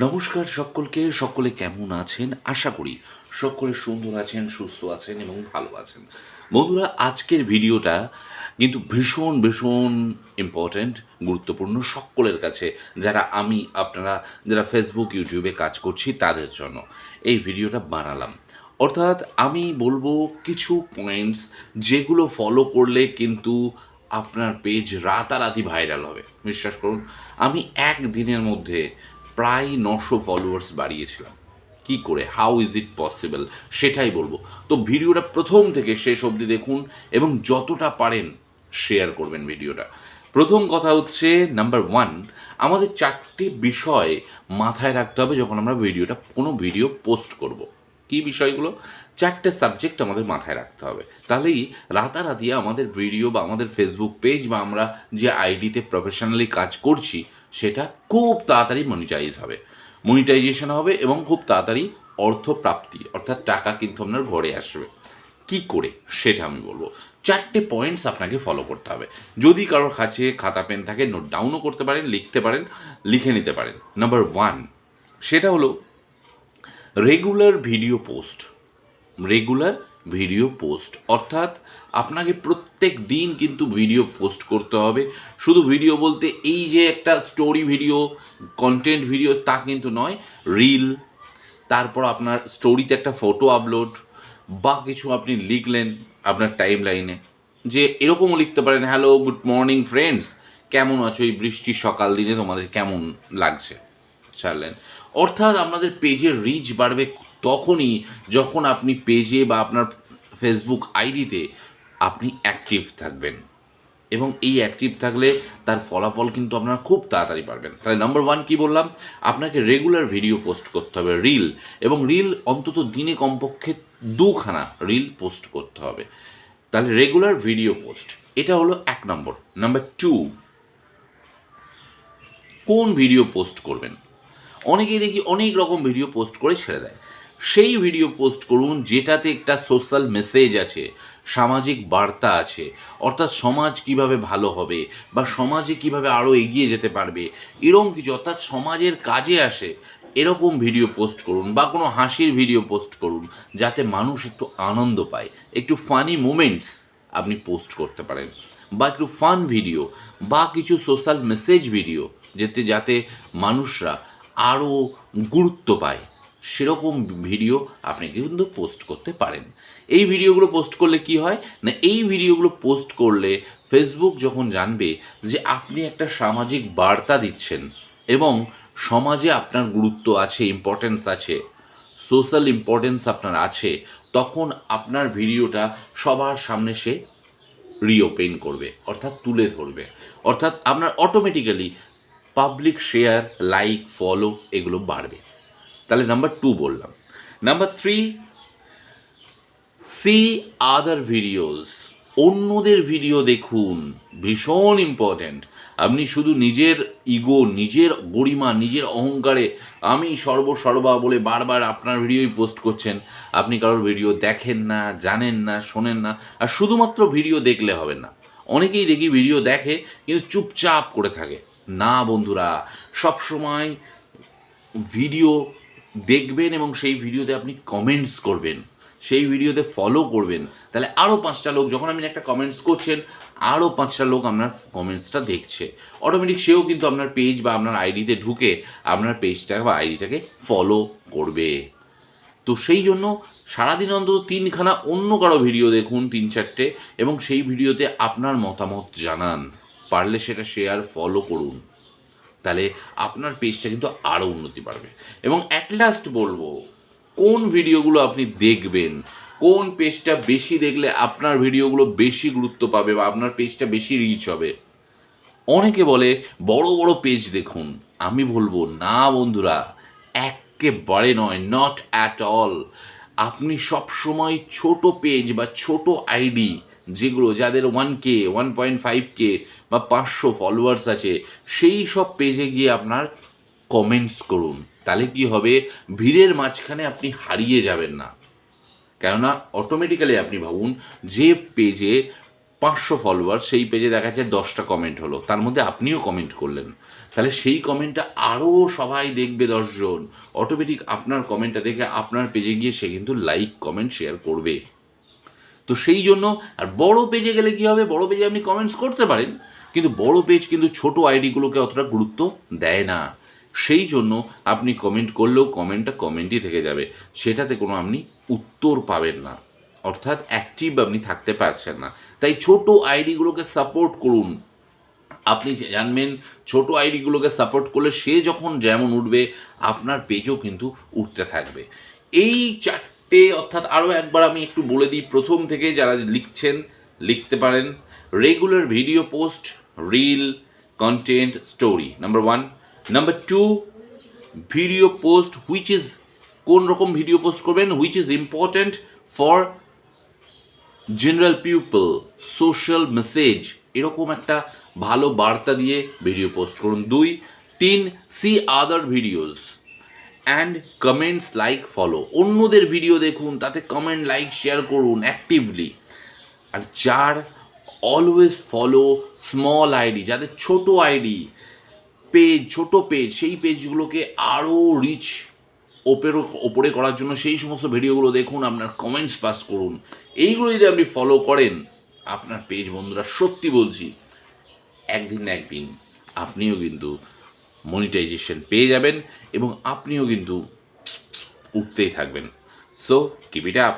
নমস্কার সকলকে। সকলে কেমন আছেন? আশা করি সকলে সুন্দর আছেন, সুস্থ আছেন এবং ভালো আছেন। বন্ধুরা, আজকের ভিডিওটা কিন্তু ভীষণ, ভীষণ ইম্পোর্টেন্ট, গুরুত্বপূর্ণ সকলের কাছে। আপনারা যারা Facebook, YouTube এ কাজ করছি তাদের জন্য এই ভিডিওটা বানালাম। অর্থাৎ আমি বলবো কিছু পয়েন্টস যেগুলো ফলো করলে কিন্তু আপনার পেজ রাতারাতি ভাইরাল হবে। বিশ্বাস করুন, আমি একদিনের মধ্যে প্রায় 900 ফলোয়ার্স বাড়িয়েছিলাম। কি করে? How is it possible? সেটাই বলবো। তো ভিডিওটা প্রথম থেকে শেষ অবধি দেখুন এবং যতটা পারেন শেয়ার করবেন ভিডিওটা। প্রথম কথা হচ্ছে নাম্বার 1, আমাদের 4টি বিষয় মাথায় রাখতে হবে যখন আমরা কোনো ভিডিও পোস্ট করব। কী বিষয়গুলো? 4টে সাবজেক্ট আমাদের মাথায় রাখতে হবে। তাহলেই রাতারাতি আমাদের ভিডিও বা আমাদের ফেসবুক পেজ বা আমরা যে আইডিতে প্রফেশনালি কাজ করছি সেটা খুব তাড়াতাড়ি মনিটাইজেশন হবে এবং খুব তাড়াতাড়ি অর্থপ্রাপ্তি, অর্থাৎ টাকা কিন্তু আপনার ঘরে আসবে। কি করে? সেটা আমি বলবো। 4টে পয়েন্টস আপনাকে ফলো করতে হবে। যদি কারোর কাছে খাতা পেন থাকে নোট ডাউনও করতে পারেন, লিখতে পারেন, লিখে নিতে পারেন। নাম্বার 1, সেটা হলো regular video post. Regular video post অর্থাৎ আপনাকে প্রত্যেক দিন কিন্তু ভিডিও পোস্ট করতে হবে। শুধু ভিডিও বলতে এই যে একটা স্টোরি ভিডিও, কন্টেন্ট ভিডিও তা কিন্তু নয়। রিল, তারপর আপনার স্টোরিতে একটা ফটো আপলোড বা কিছু আপনি লিখলেন আপনার টাইম লাইনে, যে এরকমও লিখতে পারেন, হ্যালো গুড মর্নিং ফ্রেন্ডস, কেমন আছো এই বৃষ্টির সকাল দিনে, তোমাদের কেমন লাগছে, ছাড়লেন। অর্থাৎ আপনাদের পেজের রিচ বাড়বে তখনই যখন আপনি পেজে বা আপনার ফেসবুক আইডিতে আপনি অ্যাক্টিভ থাকবেন, এবং এই অ্যাক্টিভ থাকলে তার ফলাফল কিন্তু আপনারা খুব তাড়াতাড়ি পারবেন। তাহলে নাম্বার 1 কী বললাম? আপনাকে রেগুলার ভিডিও পোস্ট করতে হবে, রিল, এবং রিল অন্তত দিনে কমপক্ষে 2খানা রিল পোস্ট করতে হবে। তাহলে রেগুলার ভিডিও পোস্ট, এটা হলো 1 নম্বর। নাম্বার 2, কোন ভিডিও পোস্ট করবেন? অনেকেই দেখি অনেক রকম ভিডিও পোস্ট করে ছেড়ে দেয়। সেই ভিডিও পোস্ট করুন যেটাতে একটা সোশ্যাল মেসেজ আছে, সামাজিক বার্তা আছে, অর্থাৎ সমাজ কিভাবে ভালো হবে বা সমাজে কিভাবে আরও এগিয়ে যেতে পারবে, এরকম কিছু, অর্থাৎ সমাজের কাজে আসে এরকম ভিডিও পোস্ট করুন, বা কোনো হাসির ভিডিও পোস্ট করুন যাতে মানুষ একটু আনন্দ পায়, একটু ফানি মোমেন্টস আপনি পোস্ট করতে পারেন, বা একটু ফান ভিডিও বা কিছু সোশ্যাল মেসেজ ভিডিও যাতে মানুষরা আরও গুরুত্ব পায়, সেরকম ভিডিও আপনি কিন্তু পোস্ট করতে পারেন। এই ভিডিওগুলো পোস্ট করলে কি হয় না, এই ভিডিওগুলো পোস্ট করলে ফেসবুক যখন জানবে যে আপনি একটা সামাজিক বার্তা দিচ্ছেন এবং সমাজে আপনার গুরুত্ব আছে, ইম্পর্টেন্স আছে, সোশ্যাল ইম্পর্টেন্স আপনার আছে, তখন আপনার ভিডিওটা সবার সামনে সে রিওপেন করবে, অর্থাৎ তুলে ধরবে, অর্থাৎ আপনার automatically public share, like, follow এগুলো বাড়বে। তাহলে নাম্বার 2 বললাম। নাম্বার 3, সি আদার ভিডিওস, অন্যদের ভিডিও দেখুন, ভীষণ ইম্পর্ট্যান্ট। আপনি শুধু নিজের ইগো, নিজের গরিমা, নিজের অহংকারে আমি সর্বসর্বা বলে বারবার আপনার ভিডিওই পোস্ট করছেন, আপনি কারোর ভিডিও দেখেন না, জানেন না, শোনেন না, আর শুধুমাত্র ভিডিও দেখলে হবে না। অনেকেই দেখি ভিডিও দেখে কিন্তু চুপচাপ করে থাকে। না বন্ধুরা, সবসময় ভিডিও দেখবেন এবং সেই ভিডিওতে আপনি কমেন্টস করবেন, সেই ভিডিওতে ফলো করবেন। তাহলে আরও 5টা লোক, যখন আপনি একটা কমেন্টস করছেন, আরও 5টা লোক আপনার কমেন্টসটা দেখছে, অটোমেটিক সেও কিন্তু আপনার পেজ বা আপনার আইডিতে ঢুকে আপনার পেজটা বা আইডিটাকে ফলো করবে। তো সেই জন্য সারাদিন অন্তত 3খানা অন্য কারো ভিডিও দেখুন, 3-4টে, এবং সেই ভিডিওতে আপনার মতামত জানান, পারলে সেটা শেয়ার, ফলো করুন। তাহলে আপনার পেজটা কিন্তু আরও উন্নতি পারবে। এবং অ্যাট লাস্ট বলবো, কোন ভিডিওগুলো আপনি দেখবেন, কোন পেজটা বেশি দেখলে আপনার ভিডিওগুলো বেশি গুরুত্ব পাবে বা আপনার পেজটা বেশি রিচ হবে। অনেকে বলে বড় বড় পেজ দেখুন, আমি বলবো না বন্ধুরা, একেবারে নয়, নট অ্যাট অল। আপনি সবসময় ছোট পেজ বা ছোট আইডি, যাদের 1K, 1.5K বা 500 ফলোয়ার্স আছে, সেই সব পেজে গিয়ে আপনার কমেন্টস করুন। তাহলে কি হবে, ভিড়ের মাঝখানে আপনি হারিয়ে যাবেন না। কেননা অটোমেটিক্যালি আপনি ভাবুন, যে পেজে 500 ফলোয়ার, সেই পেজে দেখা যাচ্ছে 10টা কমেন্ট হলো, তার মধ্যে আপনিও কমেন্ট করলেন, তাহলে সেই কমেন্টটা আরও সবাই দেখবে, 10 জন, অটোমেটিক আপনার কমেন্টটা দেখে আপনার পেজে গিয়ে সে কিন্তু লাইক কমেন্ট শেয়ার করবে। তো সেই জন্য, আর বড় পেজে গেলে কী হবে, বড় পেজে আপনি কমেন্টস করতে পারেন, কিন্তু বড় পেজ কিন্তু ছোট আইডিগুলোকে অতটা গুরুত্ব দেয় না। সেই জন্য আপনি কমেন্ট করলেও কমেন্টটা কমেন্টই থেকে যাবে, সেটাতে কোনো আপনি উত্তর পাবেন না, অর্থাৎ অ্যাক্টিভ আপনি থাকতে পারছেন না। তাই ছোট আইডিগুলোকে সাপোর্ট করুন। আপনি জানবেন ছোট আইডিগুলোকে সাপোর্ট করলে সে যখন যেমন উঠবে, আপনার পেজও কিন্তু উঠতে থাকবে। এই চারটে, অর্থাৎ আরও একবার আমি একটু বলে দিই, প্রথম থেকে যারা লিখছেন লিখতে পারেন। Regular video post, reel, content, story, number 1। Number 2, video post which is, কোন রকম ভিডিও পোস্ট করবেন, which is important for general people, social message, এরকম একটা ভালো বার্তা দিয়ে ভিডিও পোস্ট করুন। 2, 3, C other videos and comments, like, follow, অন্যদের ভিডিও দেখুন, তাতে কমেন্ট, লাইক, শেয়ার করুন অ্যাক্টিভলি। আর 4, অলওয়েজ ফলো স্মল আইডি, যাদের ছোট আইডি পেজ, ছোট পেজ, সেই পেজগুলোকে আরও রিচ ওপরে করার জন্য সেই সমস্ত ভিডিওগুলো দেখুন, আপনার কমেন্টস পাস করুন। এইগুলো যদি আপনি ফলো করেন, আপনার পেজ, বন্ধুরা সত্যি বলছি, একদিন না একদিন আপনিও কিন্তু মনিটাইজেশন পেয়ে যাবেন এবং আপনিও কিন্তু উঠতেই থাকবেন। So keep it up.